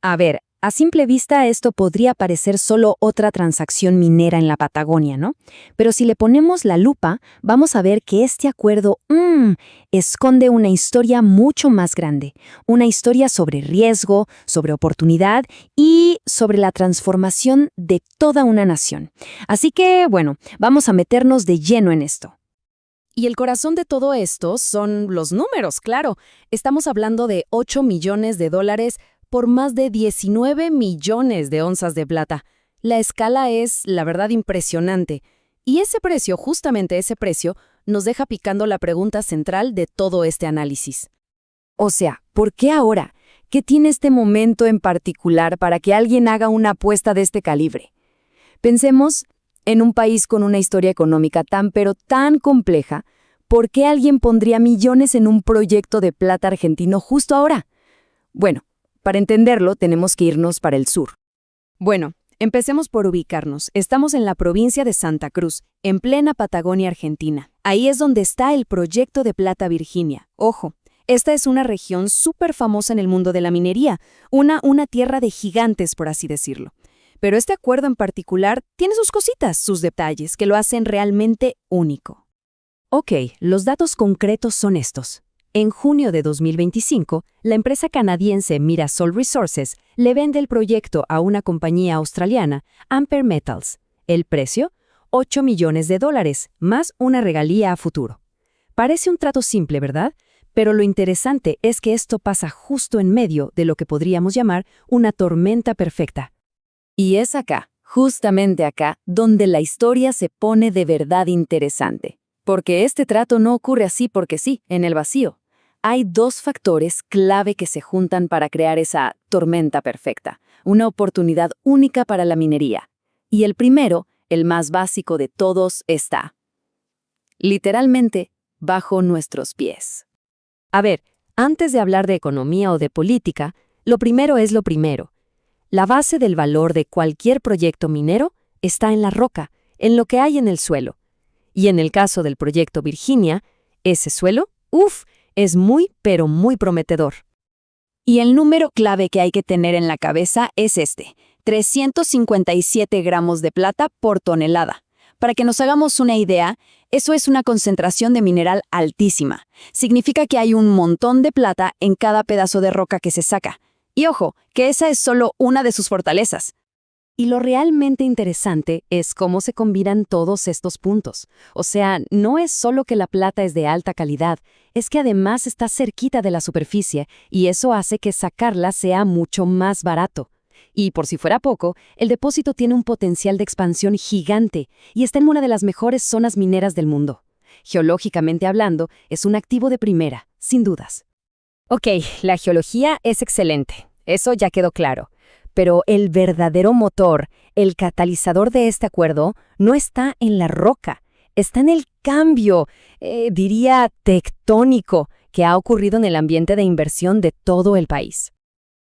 A ver, a simple vista esto podría parecer solo otra transacción minera en la Patagonia, ¿no? Pero si le ponemos la lupa, vamos a ver que este acuerdo esconde una historia mucho más grande, una historia sobre riesgo, sobre oportunidad y sobre la transformación de toda una nación. Así que, bueno, vamos a meternos de lleno en esto. Y el corazón de todo esto son los números, claro. Estamos hablando de $8 millones por más de 19 millones de onzas de plata. La escala es, la verdad, impresionante. Y ese precio, justamente ese precio, nos deja picando la pregunta central de todo este análisis. O sea, ¿por qué ahora? ¿Qué tiene este momento en particular para que alguien haga una apuesta de este calibre? Pensemos en un país con una historia económica tan pero tan compleja, ¿por qué alguien pondría millones en un proyecto de plata argentino justo ahora? Bueno, para entenderlo tenemos que irnos para el sur. Bueno, empecemos por ubicarnos. Estamos en la provincia de Santa Cruz, en plena Patagonia Argentina. Ahí es donde está el proyecto de Plata Virginia. Ojo, esta es una región súper famosa en el mundo de la minería, una tierra de gigantes, por así decirlo. Pero este acuerdo en particular tiene sus cositas, sus detalles, que lo hacen realmente único. Ok, los datos concretos son estos. En junio de 2025, la empresa canadiense Mirasol Resources le vende el proyecto a una compañía australiana, Ampere Metals. El precio, $8 millones, más una regalía a futuro. Parece un trato simple, ¿verdad? Pero lo interesante es que esto pasa justo en medio de lo que podríamos llamar una tormenta perfecta. Y es acá, justamente acá, donde la historia se pone de verdad interesante. Porque este trato no ocurre así porque sí, en el vacío. Hay dos factores clave que se juntan para crear esa tormenta perfecta, una oportunidad única para la minería. Y el primero, el más básico de todos, está literalmente bajo nuestros pies. A ver, antes de hablar de economía o de política, lo primero es lo primero. La base del valor de cualquier proyecto minero está en la roca, en lo que hay en el suelo. Y en el caso del proyecto Virginia, ese suelo, es muy, pero muy prometedor. Y el número clave que hay que tener en la cabeza es este, 357 gramos de plata por tonelada. Para que nos hagamos una idea, eso es una concentración de mineral altísima. Significa que hay un montón de plata en cada pedazo de roca que se saca. Y ojo, que esa es solo una de sus fortalezas. Y lo realmente interesante es cómo se combinan todos estos puntos. O sea, no es solo que la plata es de alta calidad, es que además está cerquita de la superficie y eso hace que sacarla sea mucho más barato. Y por si fuera poco, el depósito tiene un potencial de expansión gigante y está en una de las mejores zonas mineras del mundo. Geológicamente hablando, es un activo de primera, sin dudas. Ok, la geología es excelente, eso ya quedó claro. Pero el verdadero motor, el catalizador de este acuerdo, no está en la roca, está en el cambio, diría tectónico, que ha ocurrido en el ambiente de inversión de todo el país.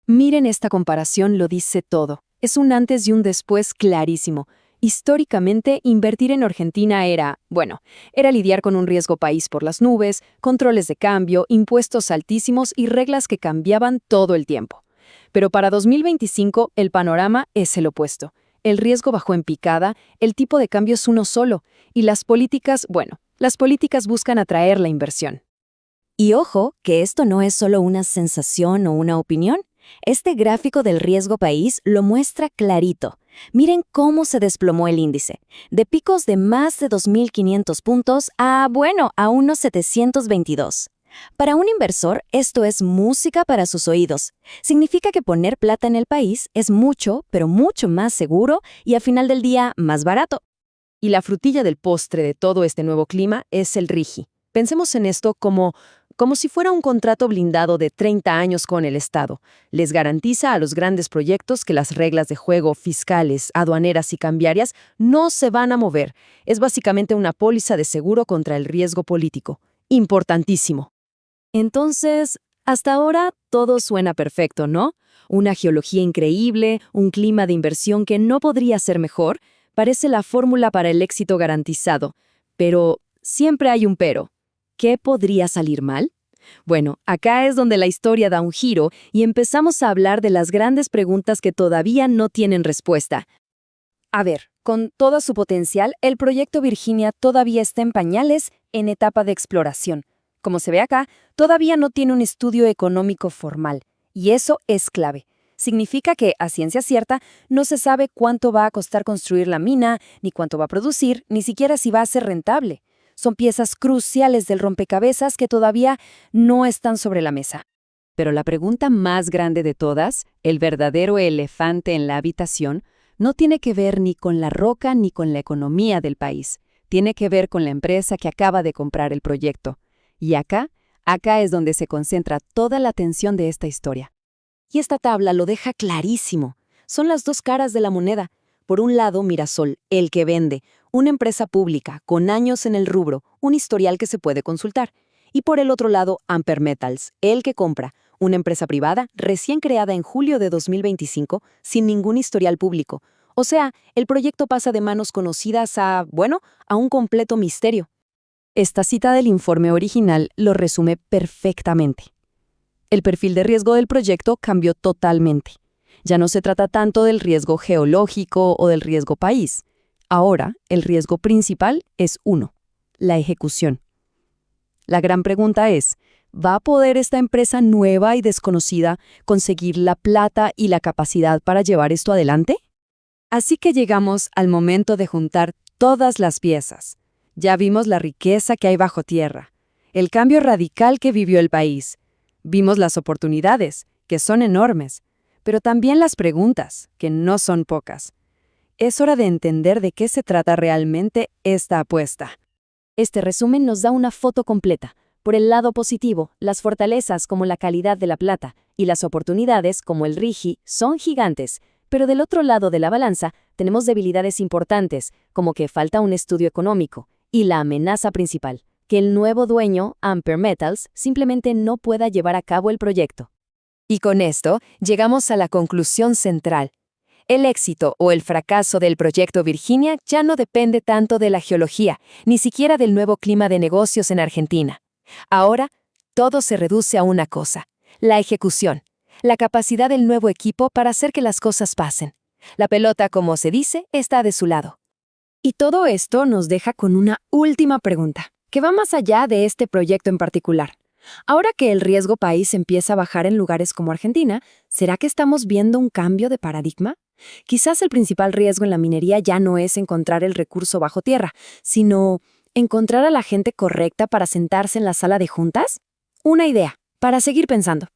Miren, esta comparación lo dice todo. Es un antes y un después clarísimo. Históricamente, invertir en Argentina era lidiar con un riesgo país por las nubes, controles de cambio, impuestos altísimos y reglas que cambiaban todo el tiempo. Pero para 2025 el panorama es el opuesto. El riesgo bajó en picada, el tipo de cambio es uno solo, y las políticas buscan atraer la inversión. Y ojo, que esto no es solo una sensación o una opinión. Este gráfico del riesgo país lo muestra clarito. Miren cómo se desplomó el índice, de picos de más de 2.500 puntos a unos 722. Para un inversor, esto es música para sus oídos. Significa que poner plata en el país es mucho, pero mucho más seguro y al final del día más barato. Y la frutilla del postre de todo este nuevo clima es el RIGI. Pensemos en esto como si fuera un contrato blindado de 30 años con el Estado. Les garantiza a los grandes proyectos que las reglas de juego fiscales, aduaneras y cambiarias no se van a mover. Es básicamente una póliza de seguro contra el riesgo político. Importantísimo. Entonces, hasta ahora todo suena perfecto, ¿no? Una geología increíble, un clima de inversión que no podría ser mejor, parece la fórmula para el éxito garantizado. Pero siempre hay un pero. ¿Qué podría salir mal? Bueno, acá es donde la historia da un giro y empezamos a hablar de las grandes preguntas que todavía no tienen respuesta. A ver, con todo su potencial, el proyecto Virginia todavía está en pañales, en etapa de exploración. Como se ve acá, todavía no tiene un estudio económico formal, y eso es clave. Significa que, a ciencia cierta, no se sabe cuánto va a costar construir la mina, ni cuánto va a producir, ni siquiera si va a ser rentable. Son piezas cruciales del rompecabezas que todavía no están sobre la mesa. Pero la pregunta más grande de todas, el verdadero elefante en la habitación, no tiene que ver ni con la roca ni con la economía del país. Tiene que ver con la empresa que acaba de comprar el proyecto. Y acá es donde se concentra toda la atención de esta historia. Y esta tabla lo deja clarísimo. Son las dos caras de la moneda. Por un lado, Mirasol, el que vende, una empresa pública, con años en el rubro, un historial que se puede consultar. Y por el otro lado, Amper Metals, el que compra, una empresa privada recién creada en julio de 2025, sin ningún historial público. O sea, el proyecto pasa de manos conocidas a un completo misterio. Esta cita del informe original lo resume perfectamente. El perfil de riesgo del proyecto cambió totalmente. Ya no se trata tanto del riesgo geológico o del riesgo país. Ahora, el riesgo principal es uno, la ejecución. La gran pregunta es, ¿va a poder esta empresa nueva y desconocida conseguir la plata y la capacidad para llevar esto adelante? Así que llegamos al momento de juntar todas las piezas. Ya vimos la riqueza que hay bajo tierra, el cambio radical que vivió el país. Vimos las oportunidades, que son enormes, pero también las preguntas, que no son pocas. Es hora de entender de qué se trata realmente esta apuesta. Este resumen nos da una foto completa. Por el lado positivo, las fortalezas como la calidad de la plata y las oportunidades como el RIGI son gigantes, pero del otro lado de la balanza tenemos debilidades importantes, como que falta un estudio económico, y la amenaza principal, que el nuevo dueño, Amper Metals, simplemente no pueda llevar a cabo el proyecto. Y con esto llegamos a la conclusión central. El éxito o el fracaso del proyecto Virginia ya no depende tanto de la geología, ni siquiera del nuevo clima de negocios en Argentina. Ahora, todo se reduce a una cosa: la ejecución, la capacidad del nuevo equipo para hacer que las cosas pasen. La pelota, como se dice, está de su lado. Y todo esto nos deja con una última pregunta, que va más allá de este proyecto en particular. Ahora que el riesgo país empieza a bajar en lugares como Argentina, ¿será que estamos viendo un cambio de paradigma? Quizás el principal riesgo en la minería ya no es encontrar el recurso bajo tierra, sino encontrar a la gente correcta para sentarse en la sala de juntas. Una idea, para seguir pensando.